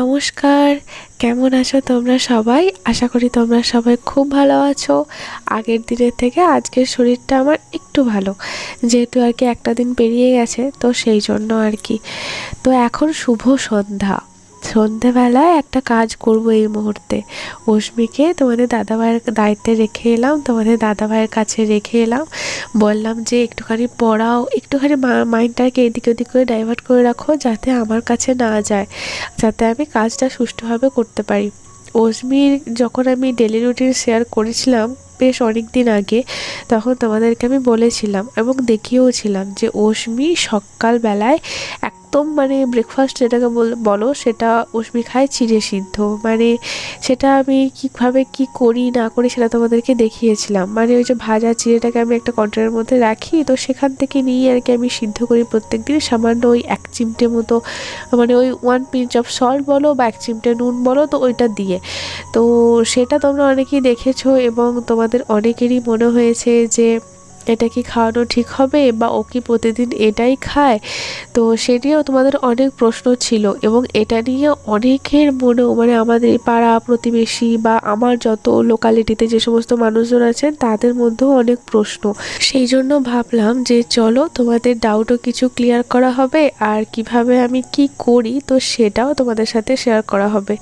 নমস্কার, কেমন আছো তোমরা সবাই? আশা করি তোমরা সবাই খুব ভালো আছো। আগের দিনের থেকে আজকের শরীরটা আমার একটু ভালো, যেহেতু আর কি একটা দিন পেরিয়ে গেছে, তো সেই জন্য আর কি। তো এখন শুভ সন্ধ্যা, সন্ধেবেলায় একটা কাজ করব এই মুহূর্তে। অস্মিকে তোমাদের দাদাভাইয়ের দায়িত্বে রেখে এলাম, তোমাদের দাদাভাইয়ের কাছে রেখে এলাম। বললাম যে একটুখানি পড়াও, একটুখানি মাইন্ডটাকে এদিক ওদিক করে ডাইভার্ট করে রাখো, যাতে আমার কাছে না যায়, যাতে আমি কাজটা সুষ্ঠুভাবে করতে পারি। অস্মির যখন আমি ডেলি রুটিন শেয়ার করেছিলাম বেশ অনেক দিন আগে, তখন তোমাদেরকে আমি বলেছিলাম এবং দেখিয়েওছিলাম যে অস্মি সকালবেলায় একদম মানে ব্রেকফাস্ট যেটাকে বলো সেটা অস্মি খায় চিড়ে সিদ্ধ। মানে সেটা আমি কীভাবে কি করি না করি সেটা তোমাদেরকে দেখিয়েছিলাম। মানে ওই যে ভাজা চিড়েটাকে আমি একটা কন্টেনারের মধ্যে রাখি, তো সেখান থেকে নিয়ে আর কি আমি সিদ্ধ করি প্রত্যেক দিন সামান্য ওই 1 চিমটে মতো, মানে ওই 1 পিঞ্চ অফ সল্ট বলো বা 1 চিমটে নুন বলো, তো ওইটা দিয়ে। তো সেটা তোমরা অনেকেই দেখেছো এবং তোমাদের অনেকেরই মনে হয়েছে যে এটা কি খাওয়ানো ঠিক হবে, বা ও কি প্রতিদিন এটাই খায়। তো সে নিয়েও তোমাদের অনেক প্রশ্ন ছিল এবং এটা নিয়ে অনেকের মনেও, মানে আমাদের পাড়া প্রতিবেশী বা আমার যত লোকালিটিতে যে সমস্ত মানুষজন আছেন তাদের মধ্যেও অনেক প্রশ্ন। সেই জন্য ভাবলাম যে চলো তোমাদের ডাউটও কিছু ক্লিয়ার করা হবে, আর কিভাবে আমি কি করি তো সেটাও তোমাদের সাথে শেয়ার করা হবে।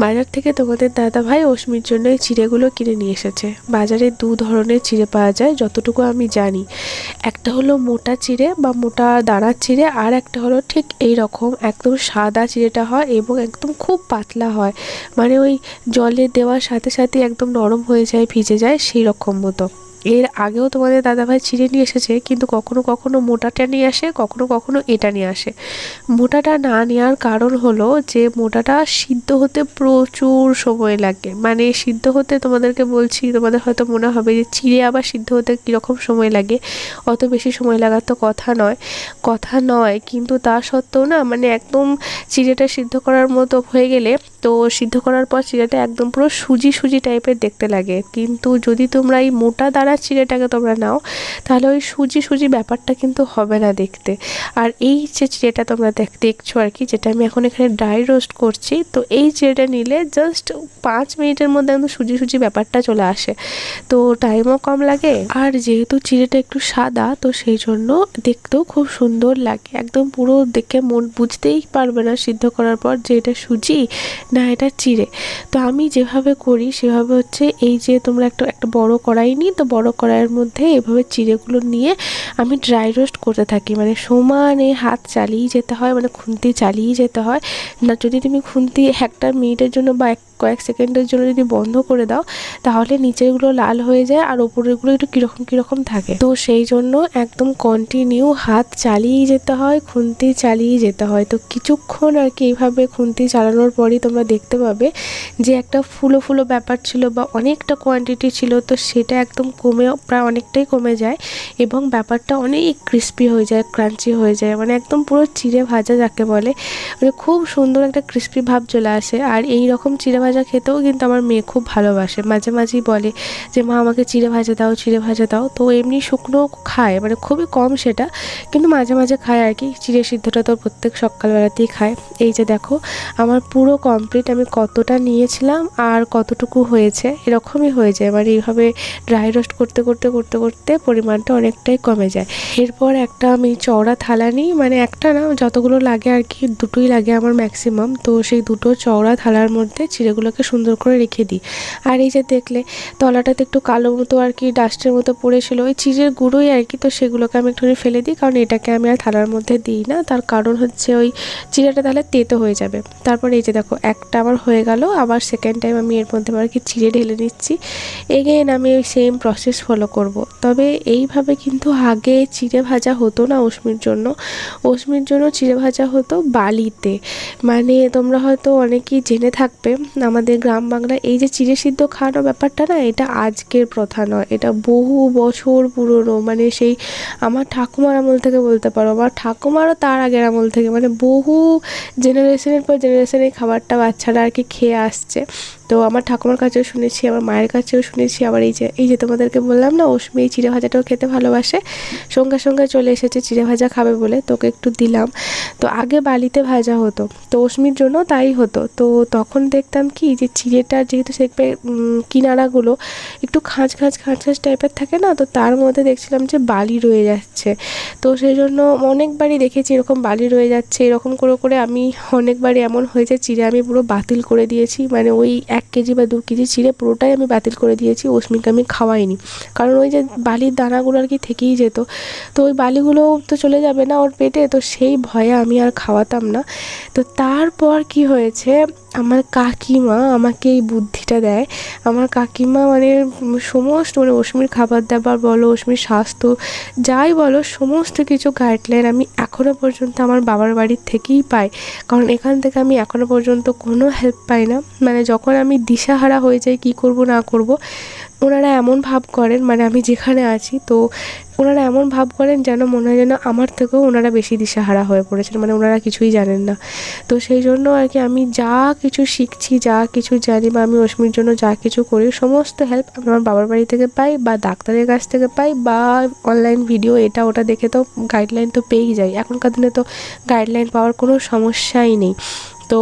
বাজার থেকে তোমাদের দাদাভাই অস্মির জন্য এই চিড়েগুলো কিনে নিয়ে এসেছে। বাজারে 2 ধরনের চিড়ে পাওয়া যায় যতটুকু আমি জানি। একটা হলো মোটা চিড়ে বা মোটা দানার চিড়ে, আর একটা হলো ঠিক এই রকম একদম সাদা চিড়েটা হয় এবং একদম খুব পাতলা হয়, মানে ওই জলে দেওয়ার সাথে সাথে একদম নরম হয়ে যায়, ভিজে যায় সেই রকম মতো। এর আগেও তোমাদের দাদাভাই চিড়ে নিয়ে এসেছে, কিন্তু কখনো কখনো মোটাটা নিয়ে আসে, কখনো কখনো এটা নিয়ে আসে। মোটাটা না নেওয়ার কারণ হলো যে মোটাটা সিদ্ধ হতে প্রচুর সময় লাগে। মানে সিদ্ধ হতে তোমাদেরকে বলছি, তোমাদের হয়তো মনে হবে যে চিড়ে আবার সিদ্ধ হতে কীরকম সময় লাগে, অত বেশি সময় লাগার তো কথা নয়, কিন্তু তা সত্ত্বেও না, মানে একদম চিড়েটা সিদ্ধ করার মতো হয়ে গেলে, তো সিদ্ধ করার পর চিড়েটা একদম পুরো সুজি সুজি টাইপের দেখতে লাগে। কিন্তু যদি তোমরা এই মোটা দানার চিড়েটাকে তোমরা নাও, তাহলে ওই সুজি সুজি ব্যাপারটা কিন্তু হবে না দেখতে। আর এই যে চিড়েটা তোমরা দেখছো আর কি, যেটা আমি এখন এখানে ড্রাই রোস্ট করছি, তো এই চিড়েটা নিলে জাস্ট 5 মিনিটের মধ্যে একদম সুজি সুজি ব্যাপারটা চলে আসে, তো টাইমও কম লাগে। আর যেহেতু চিড়েটা একটু সাদা, তো সেই জন্য দেখতেও খুব সুন্দর লাগে, একদম পুরো দেখে মন বুঝতেই পারবে না সিদ্ধ করার পর যে এটা সুজি না এটা চিড়ে। তো আমি যেভাবে করি সেভাবে হচ্ছে, এই যে তোমরা একটা বড় কড়াই নিই, তো বড় কড়াইয়ের মধ্যে এভাবে চিড়েগুলো নিয়ে আমি ড্রাই রোস্ট করতে থাকি। মানে সমানে হাত চালিয়ে যেতে হয়, মানে খুন্তি চালিয়ে যেতে হয় না। যদি তুমি খুন্তি 1 মিনিটের জন্য বা কয়েক সেকেন্ডের জন্য যদি বন্ধ করে দাও, তাহলে নিচেরগুলো লাল হয়ে যায় আর ওপরেরগুলো একটু কীরকম থাকে। তো সেই জন্য একদম কন্টিনিউ হাত চালিয়ে যেতে হয়, খুন্তি চালিয়ে যেতে হয়। তো কিছুক্ষণ আর কি এইভাবে খুন্তি চালানোর পরই তোমরা দেখতে পাবে যে একটা ফুলো ফুলো ব্যাপার ছিল বা অনেকটা কোয়ান্টিটি ছিল, তো সেটা একদম প্রায় অনেকটাই কমে যায় এবং ব্যাপারটা অনেক ক্রিস্পি হয়ে যায়, ক্রাঞ্চি হয়ে যায়, মানে একদম পুরো চিড়ে ভাজা যাকে বলে, মানে খুব সুন্দর একটা ক্রিস্পি ভাব চলে আসে। আর এই রকম চিড়ে ভাজা খেতেও কিন্তু আমার মেয়ে খুব ভালোবাসে, মাঝে মাঝেই বলে যে মা আমাকে চিড়ে ভাজা দাও, চিড়ে ভাজা দাও। তো এমনি শুকনো খায়, মানে খুবই কম সেটা, কিন্তু মাঝে মাঝে খায় আর কি। চিড়ে সিদ্ধটা তো প্রত্যেক সকালবেলাতেই খায়। এই যে দেখো আমার পুরো কমপ্লিট, আমি কতটা নিয়েছিলাম আর কতটুকু হয়েছে এরকমই হয়ে যায়, মানে এইভাবে ড্রাই রোস্ট করতে করতে করতে করতে পরিমাণটা অনেকটাই কমে যায়। এরপর একটা আমি চওড়া থালা নিই, মানে একটা না, যতগুলো লাগে আর কি, 2টোই লাগে আমার ম্যাক্সিমাম। তো সেই 2টো চওড়া থালার মধ্যে চিড়েগুলোকে সুন্দর করে রেখে দিই। আর এই যে দেখলে তলাটাতে একটু কালো মতো আর কি ডাস্টের মতো পড়েছিল, ওই চিড়ের গুঁড়োই আর কি, তো সেগুলোকে আমি একটুখানি ফেলে দিই, কারণ এটাকে আমি আর থালার মধ্যে দিই না। তার কারণ হচ্ছে ওই চিড়েটা তাহলে তেতো হয়ে যাবে। তারপর এই যে দেখো একটা আমার হয়ে গেল, আবার সেকেন্ড টাইম আমি এর মধ্যে আর কি চিড়ে ঢেলে নিচ্ছি। এগেইন আমি ওই সেম প্রসেস ফলো করব। তবে এইভাবে কিন্তু আগে চিড়ে ভাজা হতো না অস্মির জন্য চিড়ে ভাজা হতো বালিতে। মানে তোমরা হয়তো অনেকেই জেনে থাকবে, আমাদের গ্রাম বাংলায় এই যে চিড়ে সিদ্ধ খাওয়ানো ব্যাপারটা না, এটা আজকের প্রথা নয়, এটা বহু বছর পুরনো। মানে সেই আমার ঠাকুমার আমল থেকে বলতে পারো, আমার ঠাকুমারও তার আগের আমল থেকে, মানে বহু জেনারেশনের পর জেনারেশন এই খাবারটা বাচ্চারা আর কি খেয়ে আসছে। তো আমার ঠাকুমার কাছেও শুনেছি, আমার মায়ের কাছেও শুনেছি, আবার এই যে তোমাদেরকে বললাম না অশ্মি এই চিড়ে ভাজাটাও খেতে ভালোবাসে, সঙ্গে সঙ্গে চলে এসেছে চিড়ে ভাজা খাবে বলে, তোকে একটু দিলাম। তো আগে বালিতে ভাজা হতো, তো অশ্মির জন্য তাই হতো। তো তখন দেখতাম কি যে চিড়েটা যেহেতু দেখবে কিনারাগুলো একটু খাঁজ খাঁজ খাঁজ খাঁজ টাইপের থাকে না, তো তার মধ্যে দেখছিলাম যে বালি রয়ে যাচ্ছে। তো সেই জন্য অনেকবারই দেখেছি এরকম বালি রয়ে যাচ্ছে, এরকম করে করে আমি অনেকবারই এমন হয়েছে চিড়ে আমি পুরো বাতিল করে দিয়েছি, মানে ওই 1 কেজি বা 2 কেজি চিড়ে পুরোটাই আমি বাতিল করে দিয়েছি, অশ্মিকে আমি খাওয়াইনি। কারণ ওই যে বালির দানাগুলো আর কি থেকেই যেত, তো ওই বালিগুলোও তো চলে যাবে না ওর পেটে, তো সেই ভয়ে আমি আর খাওয়াতাম না। তো তারপর কি হয়েছে, আমার কাকিমা আমাকে এই বুদ্ধিটা দেয়। আমার কাকিমা মানে সমস্ত মানে অশ্মির খাবার দাবার বলো, অশ্মির স্বাস্থ্য যাই বলো, সমস্ত কিছু গাইডলাইন আমি এখনও পর্যন্ত আমার বাবার বাড়ির থেকেই পাই। কারণ এখান থেকে আমি এখনও পর্যন্ত কোনো হেল্প পাই না। মানে যখন আমি দিশাহারা হয়ে যাই কী করব না করব, ওনারা এমন ভাব করেন, মানে আমি যেখানে আছি তো ওনারা এমন ভাব করেন যেন মনে হয় যেন আমার থেকেও ওনারা বেশি দিশাহারা হয়ে পড়েছেন, মানে ওনারা কিছুই জানেন না। তো সেই জন্য আর কি আমি যা কিছু শিখছি, যা কিছু জানি বা আমি অশ্মির জন্য যা কিছু করি, সমস্ত হেল্প আমি আমার বাবার বাড়ি থেকে পাই বা ডাক্তারের কাছ থেকে পাই বা অনলাইন ভিডিও এটা ওটা দেখে তো গাইডলাইন তো পেয়েই যাই। এখনকার দিনে তো গাইডলাইন পাওয়ার কোনো সমস্যাই নেই। তো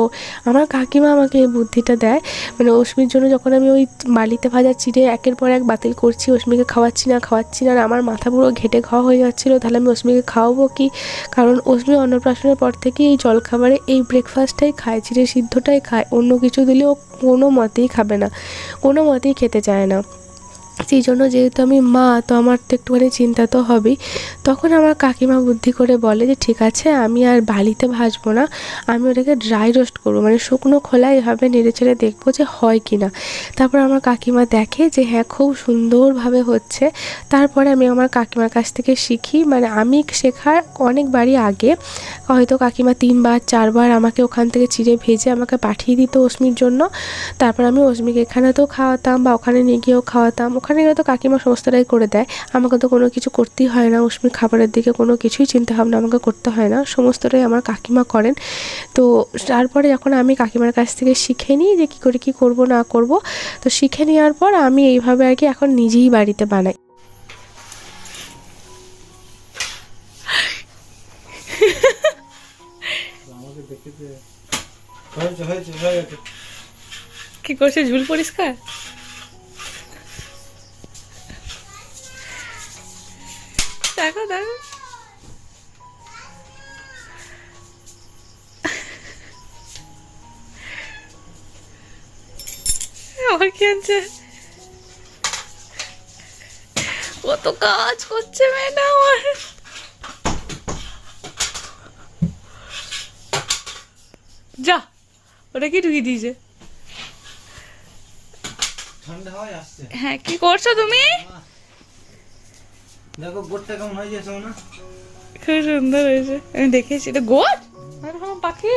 আমার কাকিমা আমাকে এই বুদ্ধিটা দেয়, মানে অশ্মির জন্য যখন আমি ওই বালিতে ভাজা চিড়ে একের পর এক বাতিল করছি, অশ্মিকে খাওয়াচ্ছি না আর আমার মাথা পুরো ঘেঁটে খাওয়া হয়ে যাচ্ছিলো, তাহলে আমি অশ্মিকে খাওয়াবো কি? কারণ অশ্মি অন্নপ্রাশনের পর থেকেই এই জলখাবারে এই ব্রেকফাস্টটাই খায়, চিড়ে সিদ্ধটাই খায়, অন্য কিছু দিলেও কোনো মতেই খাবে না, কোনো মতেই খেতে চায় না। সেই জন্য যেহেতু আমি মা, তো আমার তো একটুখানি চিন্তা তো হবেই। তখন আমার কাকিমা বুদ্ধি করে বলে যে ঠিক আছে আমি আর বালিতে ভাজবো না, আমি ওটাকে ড্রাই রোস্ট করবো, মানে শুকনো খোলায় এভাবে নেড়ে চেড়ে দেখবো যে হয় কি না। তারপর আমার কাকিমা দেখে যে হ্যাঁ খুব সুন্দরভাবে হচ্ছে। তারপরে আমি আমার কাকিমার কাছ থেকে শিখি, মানে আমি শেখার অনেকবারই আগে হয়তো কাকিমা 3 বার 4 বার আমাকে ওখান থেকে চিড়ে ভেজে আমাকে পাঠিয়ে দিত অশ্মির জন্য। তারপর আমি অশ্মিকে এখানেতেও খাওয়াতাম বা ওখানে নিয়ে গিয়েও খাওয়াতাম, ওখানে গেলে তো কাকিমা সমস্তটাই করে দেয়, আমাকে তো কোনো কিছু করতেই হয় না, অশ্মির খাবারের দিকে কোনো কিছুই চিন্তাভাবনা আমাকে করতে হয় না, সমস্তটাই আমার কাকিমা করেন। তো তারপরে যখন আমি কাকিমার কাছ থেকে শিখে নিই যে কী করে কী করব না করব, তো শিখে নেওয়ার পর আমি এইভাবে আর কি এখন নিজেই বাড়িতে বানাই। কি করছে, ঝুল পরিষ্কার? দেখো দেখো, আমার কি আনছে, কত কাজ করছে মেয়েটা আমার। যা, ওটা কি ঢুকিয়ে দিয়েছে? ঠান্ডা হাওয়া আসছে। হ্যাঁ, কি করছো তুমি? দেখো গোটটা কেমন হয়ে গেছে না, খুব সুন্দর হয়েছে, আমি দেখেছি। এটা গোট? আরে হ্যাঁ, পাখি।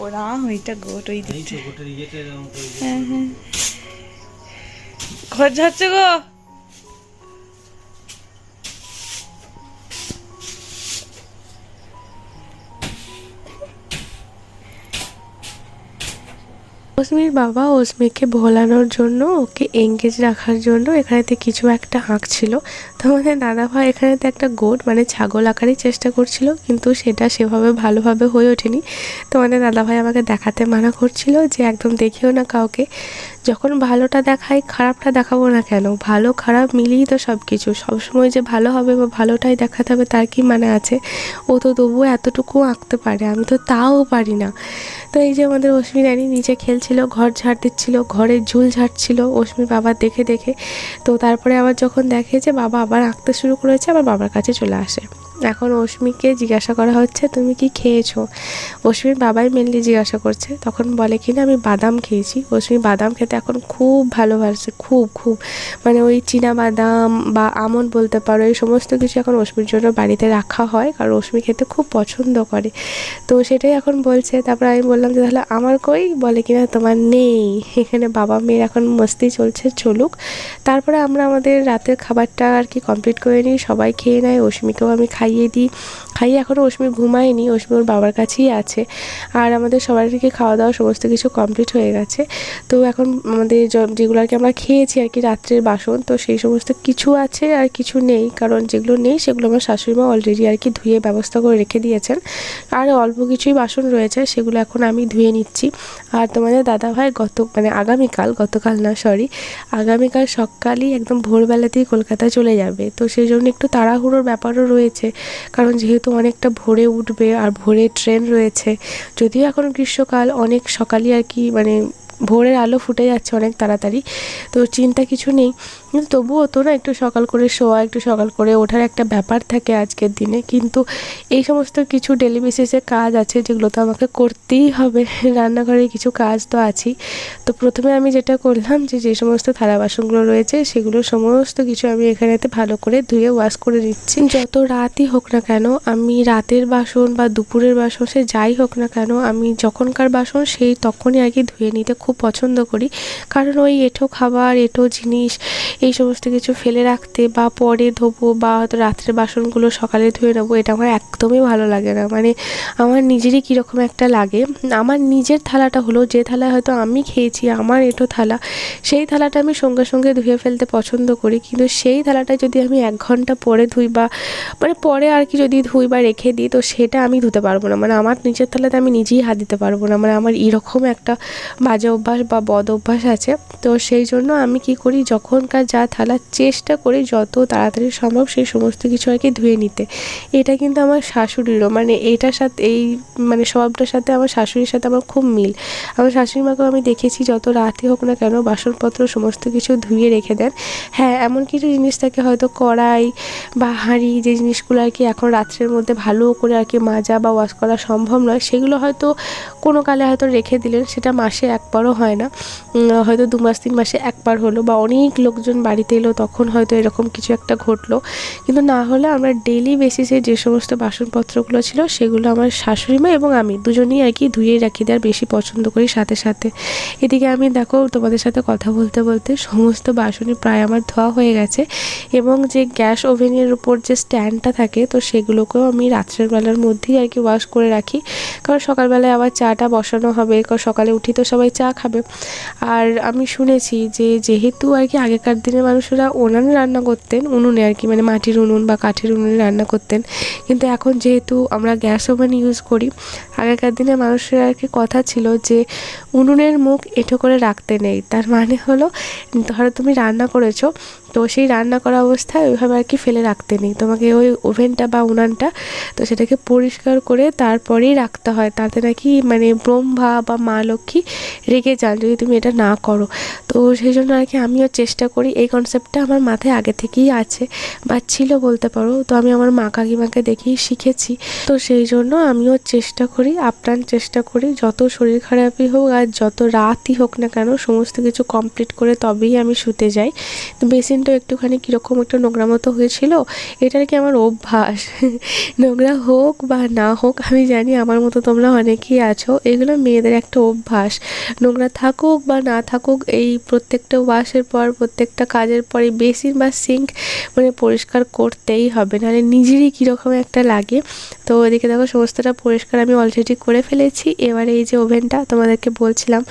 ও না, ওইটা গোট, ওই দিকটা। গোটের ইয়েটা এরকম করে হ্যাঁ হ্যাঁ, ঘর ঝাড়ছে গো। অস্মির বাবা অস্মিকে ভোলানোর জন্য, ওকে এঙ্গেজ রাখার জন্য এখানেতে কিছু একটা আঁকছিল। তো আমাদের দাদাভাই এখানেতে একটা গোট মানে ছাগল আঁকারই চেষ্টা করছিল, কিন্তু সেটা সেভাবে ভালোভাবে হয়ে ওঠেনি। তো আমাদের দাদাভাই আমাকে দেখাতে মানা করছিল যে একদম দেখিও না কাউকে, যখন ভালোটা দেখাই খারাপটা দেখাবো না কেন, ভালো খারাপ মিলিয়েই তো সব কিছু, সবসময় যে ভালো হবে বা ভালোটাই দেখাতে হবে তার কি মানে আছে? ও তো তবুও এতটুকু আঁকতে পারে, আমি তো তাও পারি না। তো এই যে আমাদের অশ্মি রানী নিচে খেলছিল, ঘর ঝাড় দিচ্ছিল, ঘরের ঝুল ঝাড়ছিল অশ্মির বাবা দেখে দেখে। তো তারপরে আবার যখন দেখে যে বাবা আবার আঁকতে শুরু করেছে, আবার বাবার কাছে চলে আসে। এখন অশ্মিকে জিজ্ঞাসা করা হচ্ছে তুমি কি খেয়েছো, অশ্মির বাবাই মেনলি জিজ্ঞাসা করছে। তখন বলে কি না আমি বাদাম খেয়েছি। অশ্মি বাদাম খেতে এখন খুব ভালোবাসে, খুব খুব, মানে ওই চীনা বাদাম বা আমন্ড বলতে পারো, এই সমস্ত কিছু এখন অশ্মির জন্য বাড়িতে রাখা হয়, কারণ অশ্মি খেতে খুব পছন্দ করে। তো সেটাই এখন বলছে। তারপর আমি বললাম যে তাহলে আমার কই, বলে কিনা তোমার নেই, এখানে বাবা মেয়ের এখন মস্তি চলছে, চলুক। তারপরে আমরা আমাদের রাতের খাবারটা আর কি কমপ্লিট করে নিই, সবাই খেয়ে নেয়, অশ্মিকেও আমি খাই খাইয়ে দিই। খাইয়ে এখনও অশ্মি ঘুমায়নি, অশ্মি ওর বাবার কাছেই আছে। আর আমাদের সবার থেকে খাওয়া দাওয়া সমস্ত কিছু কমপ্লিট হয়ে গেছে। তো এখন আমাদের যেগুলো আর কি আমরা খেয়েছি আর কি রাত্রের বাসন, তো সেই সমস্ত কিছু আছে আর কিছু নেই, কারণ যেগুলো নেই সেগুলো আমার শাশুড়ি মা অলরেডি আর কি ধুয়ে ব্যবস্থা করে রেখে দিয়েছেন। আর অল্প কিছুই বাসন রয়েছে, সেগুলো এখন আমি ধুয়ে নিচ্ছি। আর তোমাদের দাদাভাই গতকাল না সরি, আগামীকাল সকালই একদম ভোরবেলাতেই কলকাতা চলে যাবে। তো সেই জন্য একটু তাড়াহুড়োর ব্যাপারও রয়েছে, কারণ যেহেতু অনেকটা ভোরে উঠবে আর ভোরে ট্রেন রয়েছে। যদিও এখন গ্রীষ্মকাল, অনেক সকালই আর কি মানে ভোরের আলো ফুটে যাচ্ছে অনেক তাড়াতাড়ি, তো চিন্তা কিছু নেই। কিন্তু তবুও তো না একটু সকাল করে শোয়া, একটু সকাল করে ওঠার একটা ব্যাপার থাকে আজকের দিনে। কিন্তু এই সমস্ত কিছু ডেলি বেসিসে কাজ আছে যেগুলো তো আমাকে করতেই হবে, রান্নাঘরের কিছু কাজ তো আছেই। তো প্রথমে আমি যেটা করলাম যে সমস্ত থালা বাসনগুলো রয়েছে সেগুলো সমস্ত কিছু আমি এখানেতে ভালো করে ধুয়ে ওয়াশ করে নিচ্ছি। যত রাতই হোক না কেন, আমি রাতের বাসন বা দুপুরের বাসন সে যাই হোক না কেন, আমি যখনকার বাসন সেই তখনই আর কি ধুয়ে নিতে খুব পছন্দ করি। কারণ ওই এঁঠো খাবার, এঁঠো জিনিস এই সমস্ত কিছু ফেলে রাখতে বা পরে ধোবো বা হয়তো রাত্রের বাসনগুলো সকালে ধুয়ে নেবো, এটা আমার একদমই ভালো লাগে না। মানে আমার নিজেরই কীরকম একটা লাগে। আমার নিজের থালাটা হলো, যে থালায় হয়তো আমি খেয়েছি, আমার এঁঠো থালা, সেই থালাটা আমি সঙ্গে সঙ্গে ধুয়ে ফেলতে পছন্দ করি। কিন্তু সেই থালাটা যদি আমি 1 ঘন্টা পরে ধুই বা মানে পরে আর কি যদি ধুই বা রেখে দিই, তো সেটা আমি ধুতে পারবো না। মানে আমার নিজের থালাতে আমি নিজেই হাত দিতে পারবো না। মানে আমার এরকম একটা বাজে অভ্যাস বা বদ অভ্যাস আছে। তো সেই জন্য আমি কি করি, যখনকার যা থালা চেষ্টা করি যত তাড়াতাড়ি সম্ভব সেই সমস্ত কিছু আর কি ধুয়ে নিতে। এটা কিন্তু আমার শাশুড়িরও, মানে এইটার সাথে এই মানে স্বভাবটার সাথে আমার শাশুড়ির সাথে আমার খুব মিল। আমার শাশুড়ি মাকেও আমি দেখেছি যত রাতই হোক না কেন বাসনপত্র সমস্ত কিছু ধুয়ে রেখে দেন। হ্যাঁ, এমন কিছু জিনিস থাকে হয়তো কড়াই বা হাঁড়ি, যে জিনিসগুলো আর কি এখন রাত্রের মধ্যে ভালো করে আর কি মাজা বা ওয়াশ করা সম্ভব নয়, সেগুলো হয়তো কোনো কালে হয়তো রেখে দিলেন, সেটা মাসে একবারও হয় না, হয়তো 2 মাস 3 মাসে একবার হলো, বা অনেক লোকজন বাড়িতে এলো তখন হয়তো এরকম কিছু একটা ঘটলো। কিন্তু না হলে আমরা ডেলি বেসিসে যে সমস্ত বাসনপত্রগুলো ছিল সেগুলো আমার শাশুড়ি মা এবং আমি দুজনেই আর কি ধুয়ে রাখি দেওয়ার বেশি পছন্দ করি। সাথে সাথে এদিকে আমি দেখো তোমাদের সাথে কথা বলতে বলতে সমস্ত বাসনই প্রায় আমার ধোয়া হয়ে গেছে, এবং যে গ্যাস ওভেনের উপর যে স্ট্যান্ডটা থাকে তো সেগুলোকেও আমি রাত্রের বেলার মধ্যেই আর কি ওয়াশ করে রাখি, কারণ সকালবেলায় আবার চাটা বসানো হবে, কারণ সকালে উঠি তো সবাই চা খাবে। আর আমি শুনেছি যে যেহেতু আর কি আগেকার দিনের মানুষেরা উনানে রান্না করতেন, উনুনে আর কি মানে মাটির উনুন বা কাঠের উনুনে রান্না করতেন, কিন্তু এখন যেহেতু আমরা গ্যাস ওভেন ইউজ করি, আগেকার দিনে মানুষের আর কি কথা ছিল যে উনুনের মুখ এঁঠো করে রাখতে নেই। তার মানে হলো ধরো তুমি রান্না করেছো, তো সেই রান্না করা অবস্থায় ওইভাবে আর কি ফেলে রাখতে নেই, তোমাকে ওই ওভেনটা বা উনানটা তো সেটাকে পরিষ্কার করে তারপরেই রাখতে হয়। তাতে নাকি মানে ব্রহ্মা বা মা লক্ষ্মী রেগে যান যদি তুমি এটা না করো। তো সেই জন্য আর কি আমিও চেষ্টা করি, এই কনসেপ্টটা আমার মাথায় আগে থেকেই আছে বা ছিল বলতে পারো। তো আমি আমার মা কাকিমাকে দেখেই শিখেছি। তো সেই জন্য আমিও চেষ্টা করি, আপ্রাণ চেষ্টা করি, যত শরীর খারাপই হোক আর যত রাতই হোক না কেন সমস্ত কিছু কমপ্লিট করে তবেই আমি শুতে যাই। তো বেসিনটা একটুখানি কীরকম একটু নোংরা মতো হয়েছিল, এটা আর কি আমার অভ্যাস। নোংরা হোক বা না হোক আমি জানি আমার মতো তোমরা অনেকেই আছো, এগুলো মেয়েদের একটা অভ্যাস। নোংরা থাকুক বা না থাকুক, এই প্রত্যেকটা ওয়াশের পর প্রত্যেকটা কাজের পরে বেসিন বা সিঙ্ক মানে পরিষ্কার করতেই হবে, নাহলে নিজেরই কীরকম একটা লাগে। তো এদিকে দেখো সমস্তটা পরিষ্কার আমি অলরেডি করে ফেলেছি। এবারে এই যে ওভেনটা তোমাদেরকে বলছিলাম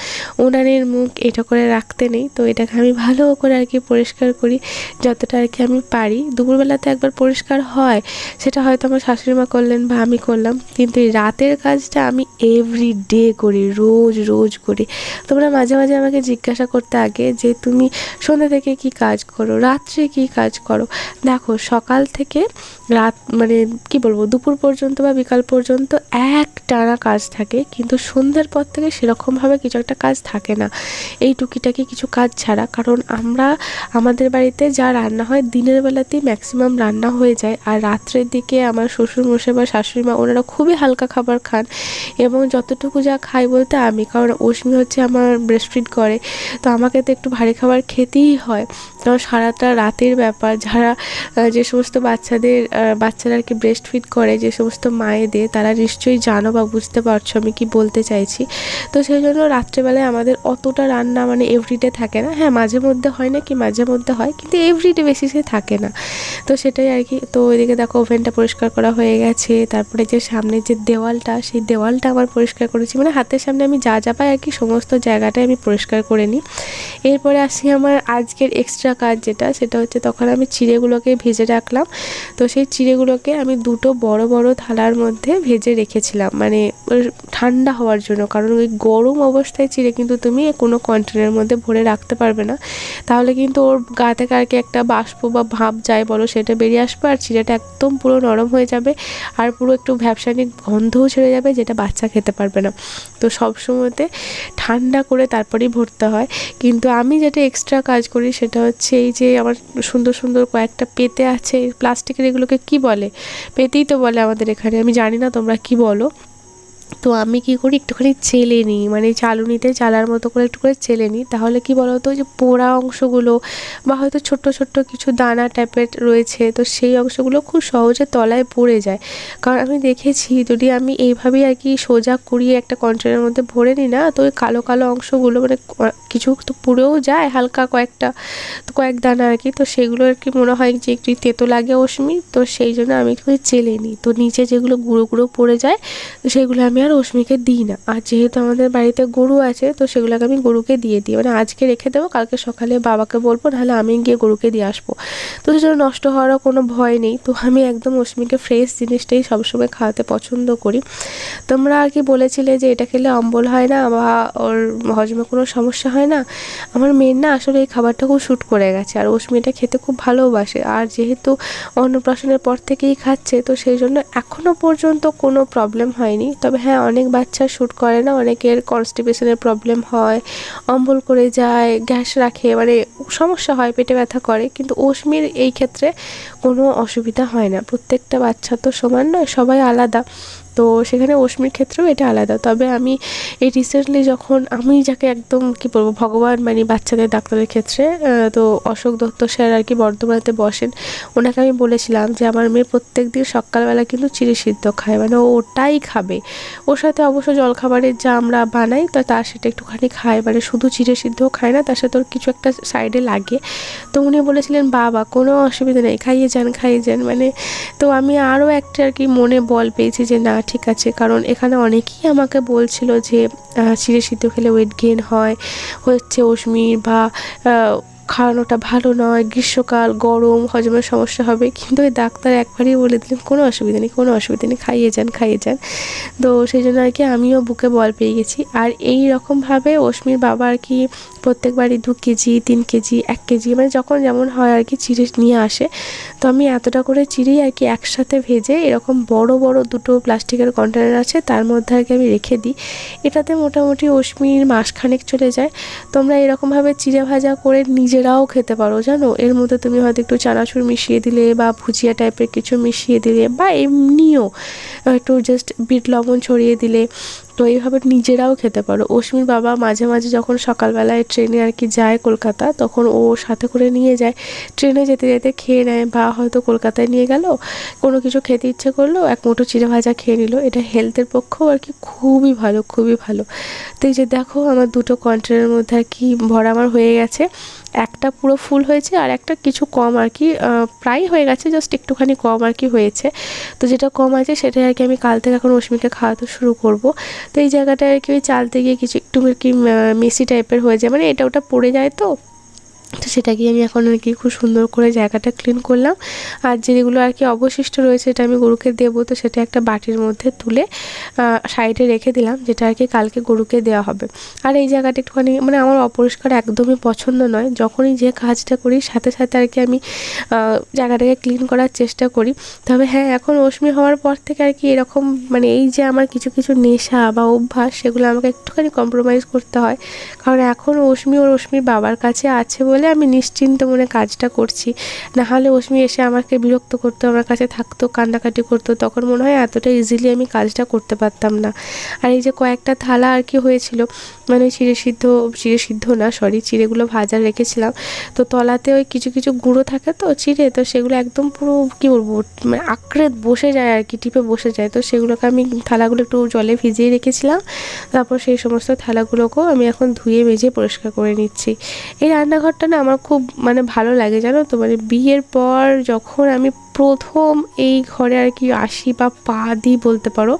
উনানের মুখ এটা করে রাখতে নেই, তো এটাকে আমি ভালো করে আর কি পরিষ্কার করি যতটা আর কি আমি পারি। দুপুরবেলাতে একবার পরিষ্কার হয়, সেটা হয়তো আমার শাশুড়ি মা করলেন বা আমি করলাম, কিন্তু এই রাতের কাজটা আমি এভরিডে করি, রোজ রোজ করি। তোমরা মাঝে মাঝে আমাকে জিজ্ঞাসা করতে আগে যে তুমি সন্ধ্যা থেকে কি কাজ করো, রাত্রে কি কাজ করো। দেখো সকাল থেকে রাত মানে কি বলবো দুপুর পর্যন্ত বা বিকাল পর্যন্ত একটানা কাজ থাকে, কিন্তু সন্ধ্যার পর থেকে সেরকমভাবে কিছু একটা কাজ থাকে না, এই টুকিটাকি কিছু কাজ ছাড়া। কারণ আমাদের বাড়িতে যা রান্না হয় দিনের বেলাতেই ম্যাক্সিমাম রান্না হয়ে যায়, আর রাত্রের দিকে আমার শ্বশুরমশাই বা শাশুড়ি মা ওনারা খুবই হালকা খাবার খান, এবং যতটুকু যা খাই বলতে আমি, কারণ অশ্মি হচ্ছে আমার ব্রেস্টফিড করে, তো আমাকে তো একটু ভারী খাবার খেতেই হয়। কারণ সারাটা রাতের ব্যাপার। যারা যে সমস্ত বাচ্চারা আর কি ব্রেস্ট ফিড করে, যে সমস্ত মায়েদের, তারা নিশ্চয়ই জানো বা বুঝতে পারছো আমি কি বলতে চাইছি। তো সেই জন্য রাত্রেবেলায় আমাদের অতটা রান্না মানে এভরিডে থাকে না। হ্যাঁ, মাঝে মধ্যে হয় না কি, মাঝে মধ্যে হয়, কিন্তু এভরিডে বেসিসে থাকে না। তো সেটাই আর কি। তো ওইদিকে দেখো ওভেনটা পরিষ্কার করা হয়ে গেছে, তারপরে যে সামনের যে দেওয়ালটা, সেই দেওয়ালটা আবার পরিষ্কার করেছি, মানে হাতের সামনে আমি যা যা পাই আর কি সমস্ত জায়গাটাই আমি পরিষ্কার করে নিই। এরপরে আসি আমার আজকের এক্সট্রা কাজ যেটা, সেটা হচ্ছে তখন আমি চিড়েগুলোকে ভেজে রাখলাম। তো সেই চিড়েগুলোকে আমি দুটো বড় বড় থালার মধ্যে ভেজে রেখেছিলাম, মানে ঠান্ডা হওয়ার জন্য। কারণ ওই গরম অবস্থায় চিড়ে কিন্তু তুমি কোনো কন্টেনারের মধ্যে ভরে রাখতে পারবে না, তাহলে কিন্তু ওর গা থেকে আর কি একটা বাষ্প বা ভাপ যায় বলো, সেটা বেরিয়ে আসবে, আর চিড়েটা একদম পুরো নরম হয়ে যাবে, আর পুরো একটু ভ্যাপসানিক গন্ধও ছেড়ে যাবে, যেটা বাচ্চা খেতে পারবে না। তো সবসময়তে ঠান্ডা করে তারপরেই ভরতে হয়। কিন্তু আমি যেটা এক্সট্রা কাজ করি সেটা হচ্ছে এই যে আমার সুন্দর সুন্দর কয়েকটা পেতে আছে প্লাস্টিকের, এগুলোকে কি বলে, পেতেই তো বলে আমাদের এখানে, আমি জানি না তোমরা কি বলো। তো আমি কী করি, একটুখানি চেলে নিই, মানে চালুনিতে চালার মতো করে একটু করে চেলে নিই। তাহলে কি বলো তো, ওই যে পোড়া অংশগুলো বা হয়তো ছোট্ট ছোট্ট কিছু দানা টাইপের রয়েছে, তো সেই অংশগুলো খুব সহজে তলায় পড়ে যায়। কারণ আমি দেখেছি যদি আমি এইভাবেই আর কি সোজা কুড়িয়ে একটা কন্টেনারের মধ্যে ভরে নিই না, তো ওই কালো কালো অংশগুলো মানে কিছু তো পুড়েও যায় হালকা কয়েকটা, তো কয়েক দানা আর কি, তো সেগুলো আর কি মনে হয় যে একটু তেতো লাগে অশ্মি। তো সেই জন্য আমি একটু চেলে নিই, তো নিচে যেগুলো গুঁড়ো গুঁড়ো পড়ে যায় তো সেগুলো আমি আর অশ্মিকে দিই না। আর যেহেতু আমাদের বাড়িতে গরু আছে, তো সেগুলোকে আমি গরুকে দিয়ে দিই, মানে আজকে রেখে দেবো, কালকে সকালে বাবাকে বলবো, নাহলে আমি গিয়ে গরুকে দিয়ে আসবো। তো সেজন্য নষ্ট হওয়ারও কোনো ভয় নেই। তো আমি একদম অশ্মিকে ফ্রেশ জিনিসটাই সবসময় খাওয়াতে পছন্দ করি। তোমরা আর কি বলেছিলে যে এটা খেলে অম্বল হয় না বা ওর হজমে কোনো সমস্যা হয় না। আমার মেয়ের না আসলে এই খাবারটা খুব শ্যুট করে গেছে, আর অশ্মি এটা খেতে খুব ভালোবাসে। আর যেহেতু অন্নপ্রাশনের পর থেকেই খাচ্ছে, তো সেই জন্য এখনও পর্যন্ত কোনো প্রবলেম হয়নি। তবে হ্যাঁ, অনেক বাচ্চা শ্যুট করে না, অনেকের কনস্টিপেশনের প্রবলেম হয়, অম্বল করে যায়, গ্যাস রাখে, মানে সমস্যা হয়, পেটে ব্যথা করে। কিন্তু অশ্মির এই ক্ষেত্রে কোনো অসুবিধা হয় না। প্রত্যেকটা বাচ্চা তো সমান নয়, সবাই আলাদা। তো সেখানে অশ্মির ক্ষেত্রেও এটা আলাদা। তবে আমি এই রিসেন্টলি যখন আমি যাকে একদম কী বলবো ভগবান মানি বাচ্চাদের ডাক্তারের ক্ষেত্রে, তো অশোক দত্ত স্যার আর কি বর্ধমানেতে বসেন, ওনাকে আমি বলেছিলাম যে আমার মেয়ে প্রত্যেকদিন সকালবেলা কিন্তু চিড়ে সিদ্ধ খায়, মানে ও ওটাই খাবে। ওর সাথে অবশ্য জলখাবারের যা আমরা বানাই তো তার সেটা একটুখানি খায়, মানে শুধু চিড়ে সিদ্ধও খায় না, তার সাথে ওর কিছু একটা সাইডে লাগে। তো উনি বলেছিলেন বাবা কোনো অসুবিধা নেই, খাইয়ে যান খাইয়ে যান, মানে তো আমি আরও একটা আর কি মনে বল পেয়েছি যে না ঠিক আছে। কারণ এখানে অনেকেই আমাকে বলছিল যে চিড়ে সিদ্ধ খেলে ওয়েট গেইন হচ্ছে অশ্মির, বা খাওয়ানোটা ভালো নয়, গ্রীষ্মকাল গরম হজমের সমস্যা হবে। কিন্তু ওই ডাক্তার একবারই বলে দিলেন কোনো অসুবিধা নেই, কোনো অসুবিধা নেই, খাইয়ে যান খাইয়ে যান। তো সেই জন্য আর কি আমিও বুকে বল পেয়ে গেছি। আর এই রকমভাবে অশ্মির বাবা আর কি প্রত্যেকবারই 2 কেজি 3 কেজি 1 কেজি মানে যখন যেমন হয় আর কি চিড়ে নিয়ে আসে। তো আমি এতটা করে চিড়েই আর কি একসাথে ভেজে এরকম বড় বড় দুটো প্লাস্টিকের কন্টেনার আছে, তার মধ্যে আর কি আমি রেখে দিই। এটাতে মোটামুটি অশ্মির মাসখানেক চলে যায়। তোমরা এরকমভাবে চিড়ে ভাজা করে নিজেরাও খেতে পারো জানো। এর মধ্যে তুমি হয়তো একটু চানাচুর মিশিয়ে দিলে বা ভুজিয়া টাইপের কিছু মিশিয়ে দিলে, বা এমনিও একটু জাস্ট বিট লবণ ছড়িয়ে দিলে, তো এইভাবে নিজেরাও খেতে পারো। অশ্মির বাবা মাঝে মাঝে যখন সকালবেলায় ট্রেনে আর কি যায় কলকাতা, তখন ও সাথে করে নিয়ে যায়, ট্রেনে যেতে যেতে খেয়ে নেয়, বা হয়তো কলকাতায় নিয়ে গেল কোনো কিছু খেতে ইচ্ছে করলো, এক মুঠো চিড়ে ভাজা খেয়ে নিল। এটা হেলথের পক্ষেও আর কি খুবই ভালো, খুবই ভালো। তো এই যে দেখো আমার দুটো কন্টেনারের মধ্যে আর কি ভরা আমার হয়ে গেছে। একটা পুরো ফুল হয়েছে, আর একটা কিছু কম আর কি, প্রায় হয়ে গেছে, জাস্ট একটুখানি কম আর কি হয়েছে। তো যেটা কম আছে সেটাই আর কি আমি কাল থেকে এখন অশ্মিকে খাওয়াতে শুরু করব। তো এই জায়গাটায় আর কি ওই চালতে গিয়ে কিছু একটু আর কি মেসি টাইপের হয়ে যায়, মানে এটা ওটা পড়ে যায়। তো সেটাকে আমি এখন আর কি খুব সুন্দর করে জায়গাটা ক্লিন করলাম। আর যেগুলো আর কি অবশিষ্ট রয়েছে এটা আমি গরুকে দেবো, তো সেটা একটা বাটির মধ্যে তুলে সাইডে রেখে দিলাম, যেটা আর কি কালকে গরুকে দেওয়া হবে। আর এই জায়গাটা একটুখানি মানে আমার অপরিষ্কার একদমই পছন্দ নয়। যখনই যে কাজটা করি সাথে সাথে আর কি আমি জায়গাটাকে ক্লিন করার চেষ্টা করি। তবে হ্যাঁ, এখন অশ্মি হওয়ার পর থেকে আর কি এরকম মানে এই যে আমার কিছু কিছু নেশা বা অভ্যাস, সেগুলো আমাকে একটুখানি কম্প্রোমাইজ করতে হয়। কারণ এখন অশ্মি ওর অশ্মির বাবার কাছে আছে বলে বলে আমি নিশ্চিন্ত মনে কাজটা করছি। না হলে অশ্মি এসে আমাকে বিরক্ত করতো, আমার কাছে থাকতো, কান্নাকাটি করতো, তখন মনে হয় এতটা ইজিলি আমি কাজটা করতে পারতাম না। আর এই যে কয়েকটা থালা আর কি হয়েছিল, মানে চিড়ে সিদ্ধ না সরি, চিড়েগুলো ভাজা রেখেছিলাম, তো তলাতে ওই কিছু কিছু গুঁড়ো থাকে তো চিড়ে, তো সেগুলো একদম পুরো কী বলবো মানে আঁকড়ে বসে যায় আর কি, টিপে বসে যায়। তো সেগুলোকে আমি থালাগুলো একটু জলে ভিজিয়ে রেখেছিলাম, তারপর সেই সমস্ত থালাগুলোকেও আমি এখন ধুয়ে মেজে পরিষ্কার করে নিচ্ছি। এই রান্নাঘরটা না আমার খুব মানে ভালো লাগে জানো তো, মানে বিয়ের পর যখন আমি প্রথম এই ঘরে আর কি আসি বা পা দিই বলতে পারো,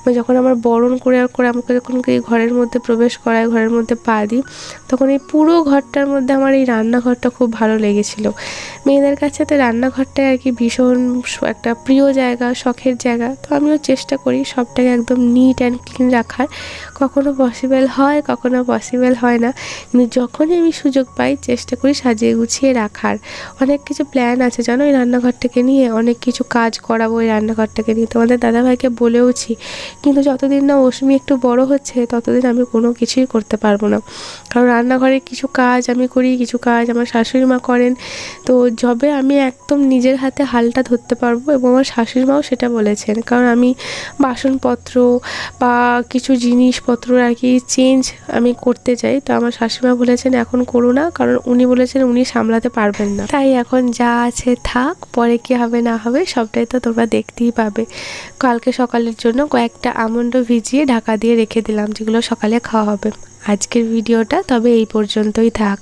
মানে যখন আমার বরণ করে আমাকে যখন এই ঘরের মধ্যে প্রবেশ করায়, ঘরের মধ্যে পা দিই, তখন এই পুরো ঘরটার মধ্যে আমার এই রান্নাঘরটা খুব ভালো লেগেছিলো। মেয়েদের কাছে তো রান্নাঘরটাই আর কি ভীষণ একটা প্রিয় জায়গা, শখের জায়গা। তো আমিও চেষ্টা করি সবটাকে একদম নিট অ্যান্ড ক্লিন রাখার। কখনো পসিবল হয়, কখনো পসিবল হয় না, কিন্তু যখনই আমি সুযোগ পাই চেষ্টা করি সাজিয়ে গুছিয়ে রাখার। অনেক কিছু প্ল্যান আছে জানো এই রান্নাঘরটাকে নিয়ে, অনেক কিছু কাজ করাবো এই রান্নাঘরটাকে নিয়ে, তোমাদের দাদাভাইকে বলেওছি, কিন্তু যতদিন না অশ্মি একটু বড় হচ্ছে ততদিন আমি কোনো কিছুই করতে পারবো না। কারণ রান্নাঘরে কিছু কাজ আমি করি, কিছু কাজ আমার শাশুড়ি মা করেন। তো যবে আমি একদম নিজের হাতে হালটা ধরতে পারবো, এবং আমার শাশুড়ি মাও সেটা বলেছেন, কারণ আমি বাসনপত্র বা কিছু জিনিসপত্র আর কি চেঞ্জ আমি করতে চাই, তো আমার শাশুড়িমা বলেছেন এখন করো না, কারণ উনি বলেছেন উনি সামলাতে পারবেন না। তাই এখন যা আছে থাক, পরে কি হবে না হবে সবটাই তো তোমরা দেখতেই পাবে। কালকে সকালের জন্য কয়েকটা আমন্ড ভিজিয়ে ঢাকা দিয়ে রেখে দিলাম, যেগুলো সকালে খাওয়া হবে। আজকের ভিডিওটা তবে এই পর্যন্তই থাক।